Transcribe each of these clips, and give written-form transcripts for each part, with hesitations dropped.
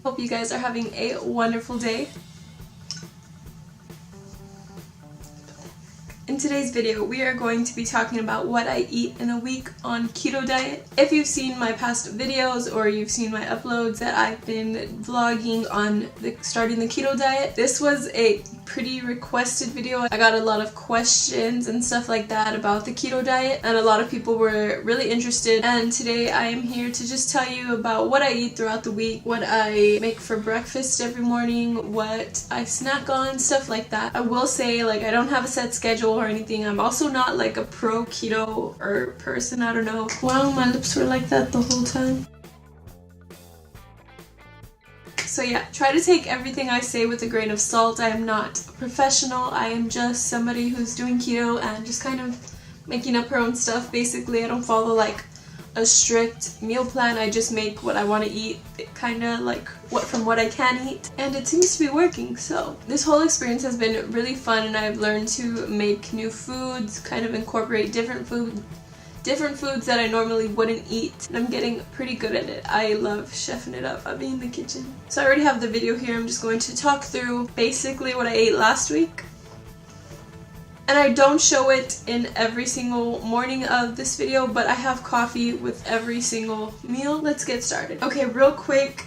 Hope you guys are having a wonderful day. In today's video, we are going to be talking about what I eat in a week on keto diet. If you've seen my past videos or you've seen my uploads that I've been vlogging on starting the keto diet, this was a pretty requested video. I got a lot of questions and stuff like that about the keto diet, and a lot of people were really interested, and today I am here to just tell you about what I eat throughout the week, what I make for breakfast every morning, what I snack on, stuff like that. I will say, like, I don't have a set schedule or anything. I'm also not like a pro keto or person, I don't know. Wow, my lips were like that the whole time. So yeah, try to take everything I say with a grain of salt. I am not a professional. I am just somebody who's doing keto and just kind of making up her own stuff. Basically, I don't follow like a strict meal plan. I just make what I want to eat, kind of like from what I can eat, and it seems to be working. So this whole experience has been really fun, and I've learned to make new foods, kind of incorporate different foods that I normally wouldn't eat, and I'm getting pretty good at it. I love chefing it up. I'll be in the kitchen. So I already have the video here. I'm just going to talk through basically what I ate last week. And I don't show it in every single morning of this video, but I have coffee with every single meal. Let's get started. Okay, real quick,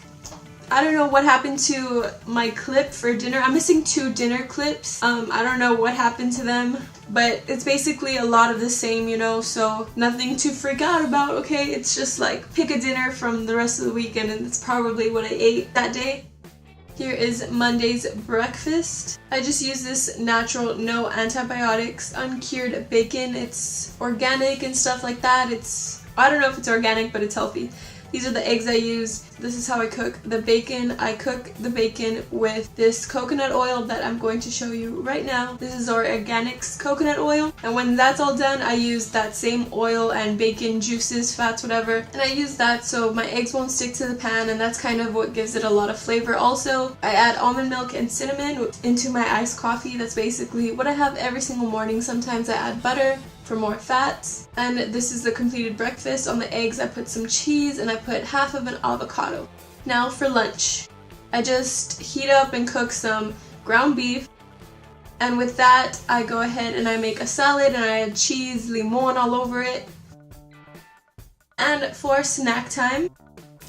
I don't know what happened to my clip for dinner. I'm missing 2 dinner clips. I don't know what happened to them, but it's basically a lot of the same, you know, so nothing to freak out about, okay? It's just like pick a dinner from the rest of the weekend, and it's probably what I ate that day. Here is Monday's breakfast. I just use this natural, no antibiotics, uncured bacon. It's organic and stuff like that. I don't know if it's organic, but it's healthy. These are the eggs I use. This is how I cook the bacon. I cook the bacon with this coconut oil that I'm going to show you right now. This is our organics coconut oil. And when that's all done, I use that same oil and bacon juices, fats, whatever. And I use that so my eggs won't stick to the pan, and that's kind of what gives it a lot of flavor. Also, I add almond milk and cinnamon into my iced coffee. That's basically what I have every single morning. Sometimes I add butter for more fats. And this is the completed breakfast. On the eggs I put some cheese, and I put half of an avocado. Now for lunch, I just heat up and cook some ground beef, and with that I go ahead and I make a salad, and I add cheese, limon all over it. And for snack time,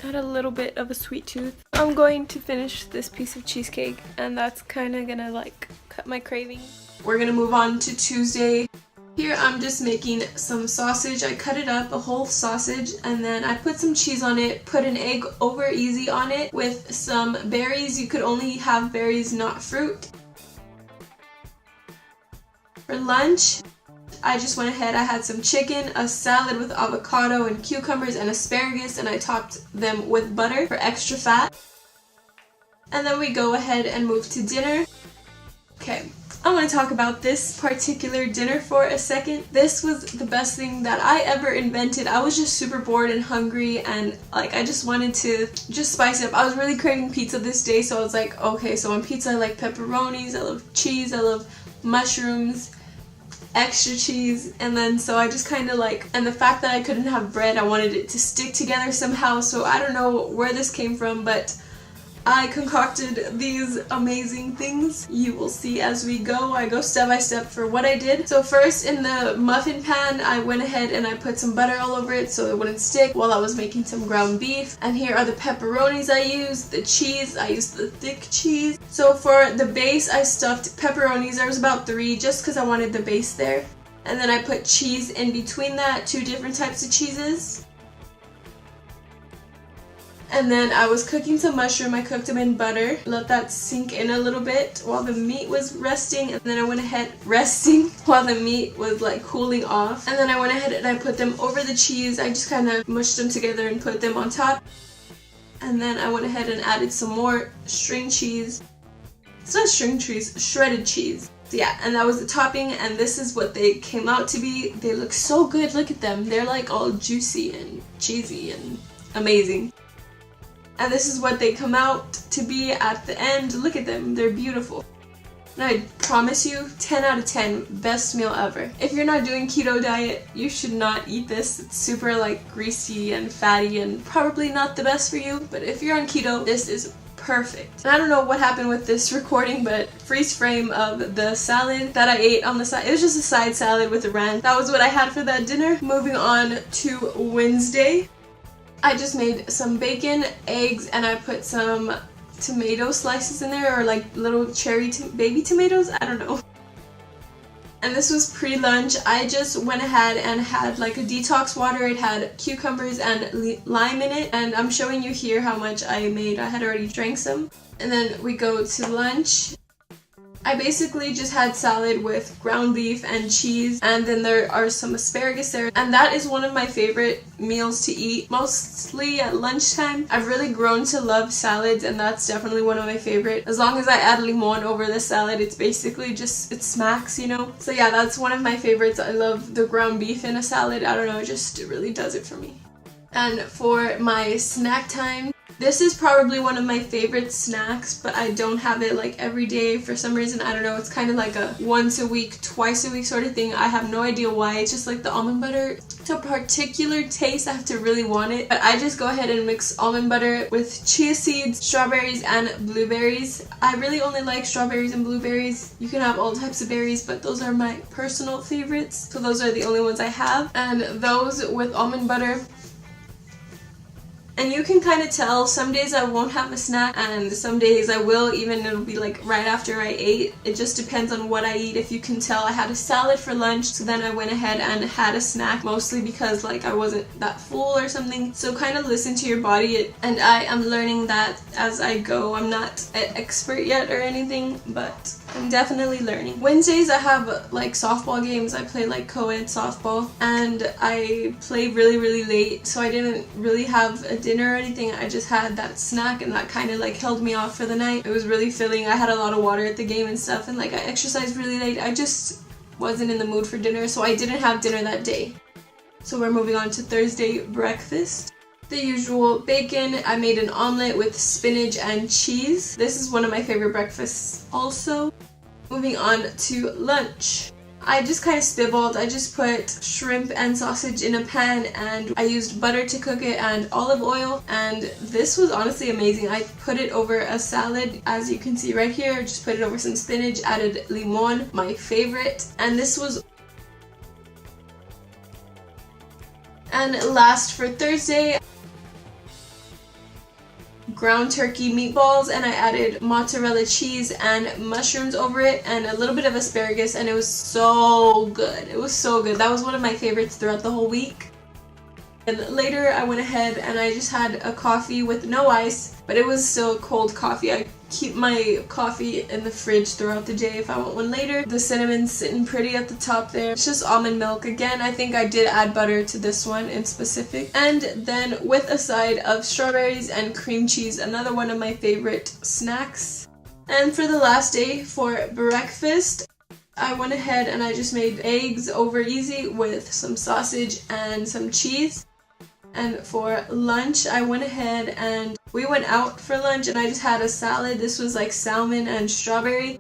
I had a little bit of a sweet tooth. I'm going to finish this piece of cheesecake, and that's kind of gonna like cut my craving. We're gonna move on to Tuesday. Here I'm just making some sausage. I cut it up, a whole sausage, and then I put some cheese on it, put an egg over easy on it with some berries. You could only have berries, not fruit. For lunch, I just went ahead, I had some chicken, a salad with avocado and cucumbers and asparagus, and I topped them with butter for extra fat. And then we go ahead and move to dinner. Okay. I want to talk about this particular dinner for a second. This was the best thing that I ever invented. I was just super bored and hungry, and like I just wanted to just spice it up. I was really craving pizza this day, so I was like, okay, so on pizza I like pepperonis, I love cheese, I love mushrooms, extra cheese, and then so I just kind of like, and the fact that I couldn't have bread, I wanted it to stick together somehow. So I don't know where this came from, but I concocted these amazing things. You will see as we go. I go step by step for what I did. So first, in the muffin pan, I went ahead and I put some butter all over it so it wouldn't stick while I was making some ground beef. And here are the pepperonis I used, the cheese. I used the thick cheese. So for the base, I stuffed pepperonis. There was about 3 just because I wanted the base there. And then I put cheese in between that, 2 different types of cheeses. And then I was cooking some mushroom. I cooked them in butter. Let that sink in a little bit while the meat was resting. And then I went ahead, resting while the meat was like cooling off. And then I went ahead and I put them over the cheese. I just kind of mushed them together and put them on top. And then I went ahead and added some more string cheese. It's not string cheese, shredded cheese. So yeah, and that was the topping, and this is what they came out to be. They look so good. Look at them. They're like all juicy and cheesy and amazing. And this is what they come out to be at the end. Look at them, they're beautiful. And I promise you, 10 out of 10, best meal ever. If you're not doing keto diet, you should not eat this. It's super like greasy and fatty and probably not the best for you. But if you're on keto, this is perfect. And I don't know what happened with this recording, but freeze frame of the salad that I ate on the side. It was just a side salad with a ranch. That was what I had for that dinner. Moving on to Wednesday. I just made some bacon, eggs, and I put some tomato slices in there, or like little cherry baby tomatoes, I don't know. And this was pre-lunch. I just went ahead and had like a detox water. It had cucumbers and lime in it, and I'm showing you here how much I made. I had already drank some. And then we go to lunch. I basically just had salad with ground beef and cheese, and then there are some asparagus there, and that is one of my favorite meals to eat, mostly at lunchtime. I've really grown to love salads, and that's definitely one of my favorite. As long as I add limon over the salad, it's basically just, it smacks, you know? So yeah, that's one of my favorites. I love the ground beef in a salad. I don't know, it really does it for me. And for my snack time, this is probably one of my favorite snacks, but I don't have it like every day for some reason. I don't know, it's kind of like a once a week, twice a week sort of thing. I have no idea why. It's just like the almond butter. It's a particular taste. I have to really want it. But I just go ahead and mix almond butter with chia seeds, strawberries, and blueberries. I really only like strawberries and blueberries. You can have all types of berries, but those are my personal favorites. So those are the only ones I have. And those with almond butter. And you can kind of tell, some days I won't have a snack and some days I will, even it'll be like right after I ate. It just depends on what I eat. If you can tell, I had a salad for lunch, so then I went ahead and had a snack, mostly because like I wasn't that full or something. So kind of listen to your body, and I am learning that as I go. I'm not an expert yet or anything, but I'm definitely learning. Wednesdays I have like softball games. I play like co-ed softball, and I play really late, so I didn't really have a dinner or anything. I just had that snack, and that kind of like held me off for the night. It was really filling. I had a lot of water at the game and stuff, and like I exercised really late. I just wasn't in the mood for dinner, so I didn't have dinner that day. So we're moving on to Thursday breakfast. The usual bacon. I made an omelet with spinach and cheese. This is one of my favorite breakfasts also. Moving on to lunch. I just kind of spitballed. I just put shrimp and sausage in a pan, and I used butter to cook it and olive oil, and this was honestly amazing. I put it over a salad, as you can see right here. Just put it over some spinach, added limon, my favorite, and this was. And last for Thursday, ground turkey meatballs, and I added mozzarella cheese and mushrooms over it and a little bit of asparagus, and it was so good. It was so good. That was one of my favorites throughout the whole week. And later I went ahead and I just had a coffee with no ice, but it was still cold coffee. I keep my coffee in the fridge throughout the day if I want one later. The cinnamon's sitting pretty at the top there. It's just almond milk. Again, I think I did add butter to this one in specific. And then with a side of strawberries and cream cheese, another one of my favorite snacks. And for the last day for breakfast, I went ahead and I just made eggs over easy with some sausage and some cheese. And for lunch, I went ahead and we went out for lunch, and I just had a salad. This was like salmon and strawberry.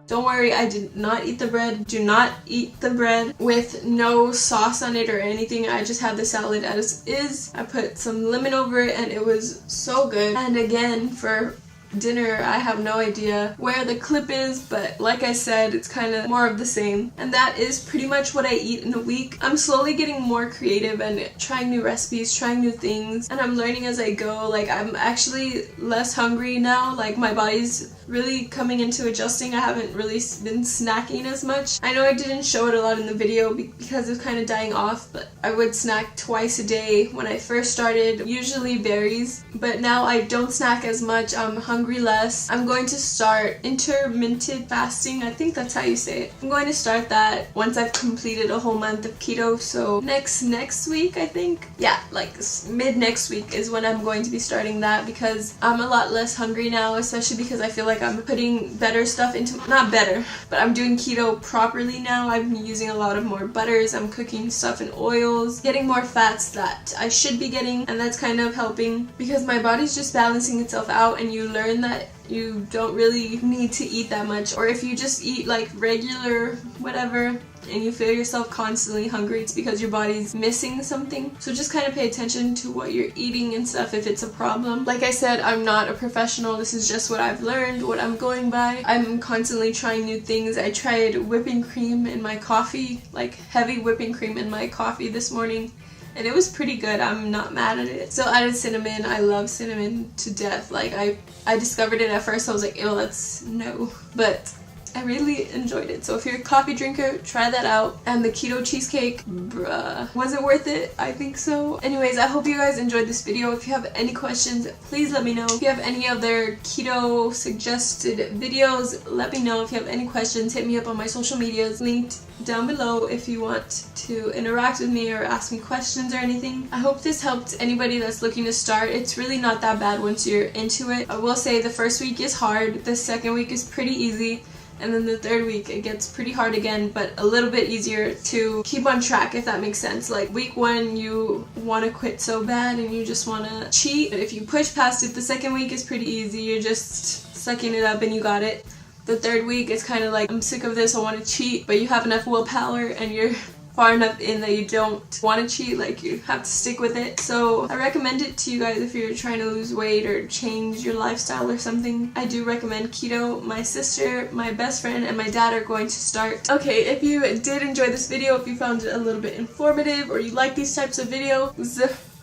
Don't worry, I did not eat the bread. Do not eat the bread with no sauce on it or anything. I just had the salad as is. I put some lemon over it, and it was so good. And again, for dinner, I have no idea where the clip is, but like I said, it's kind of more of the same. And that is pretty much what I eat in a week. I'm slowly getting more creative and trying new recipes, trying new things, and I'm learning as I go. Like, I'm actually less hungry now. Like, my body's really coming into adjusting. I haven't really been snacking as much. I know I didn't show it a lot in the video because it's kind of dying off, but I would snack twice a day when I first started, usually berries, but now I don't snack as much. I'm hungry less. I'm going to start intermittent fasting. I think that's how you say it. I'm going to start that once I've completed a whole month of keto, so next week, I think. Yeah, like mid next week is when I'm going to be starting that, because I'm a lot less hungry now, especially because I feel like I'm putting better stuff into, not better, but I'm doing keto properly now. I'm using a lot of more butters. I'm cooking stuff in oils, getting more fats that I should be getting, and that's kind of helping because my body's just balancing itself out, and you learn that you don't really need to eat that much, or if you just eat like regular whatever, and you feel yourself constantly hungry, it's because your body's missing something. So just kind of pay attention to what you're eating and stuff if it's a problem. Like I said, I'm not a professional. This is just what I've learned, what I'm going by. I'm constantly trying new things. I tried whipping cream in my coffee, like heavy whipping cream in my coffee this morning, and it was pretty good. I'm not mad at it. So I added cinnamon. I love cinnamon to death. Like I discovered it at first. I was like, ew, that's no. But I really enjoyed it. So if you're a coffee drinker, try that out. And the keto cheesecake, bruh, was it worth it? I think so. Anyways, I hope you guys enjoyed this video. If you have any questions, please let me know. If you have any other keto suggested videos, let me know. If you have any questions, hit me up on my social medias linked down below if you want to interact with me or ask me questions or anything. I hope this helped anybody that's looking to start. It's really not that bad once you're into it. I will say the first week is hard, the second week is pretty easy, and then the third week it gets pretty hard again, but a little bit easier to keep on track, if that makes sense. Like week 1 you want to quit so bad and you just want to cheat, but if you push past it, the second week is pretty easy. You're just sucking it up and you got it. The third week is kind of like, I'm sick of this, I want to cheat, but you have enough willpower and you're far enough in that you don't want to cheat, like you have to stick with it. So I recommend it to you guys if you're trying to lose weight or change your lifestyle or something. I do recommend keto. My sister, my best friend, and my dad are going to start. Okay, if you did enjoy this video, if you found it a little bit informative or you like these types of videos,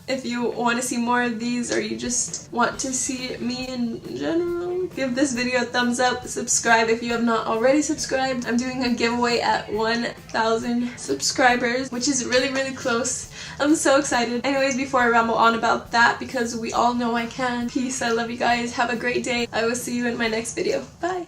if you want to see more of these or you just want to see me in general, give this video a thumbs up, subscribe if you have not already subscribed. I'm doing a giveaway at 1,000 subscribers, which is really, really close. I'm so excited. Anyways, before I ramble on about that, because we all know I can, peace, I love you guys, have a great day. I will see you in my next video. Bye!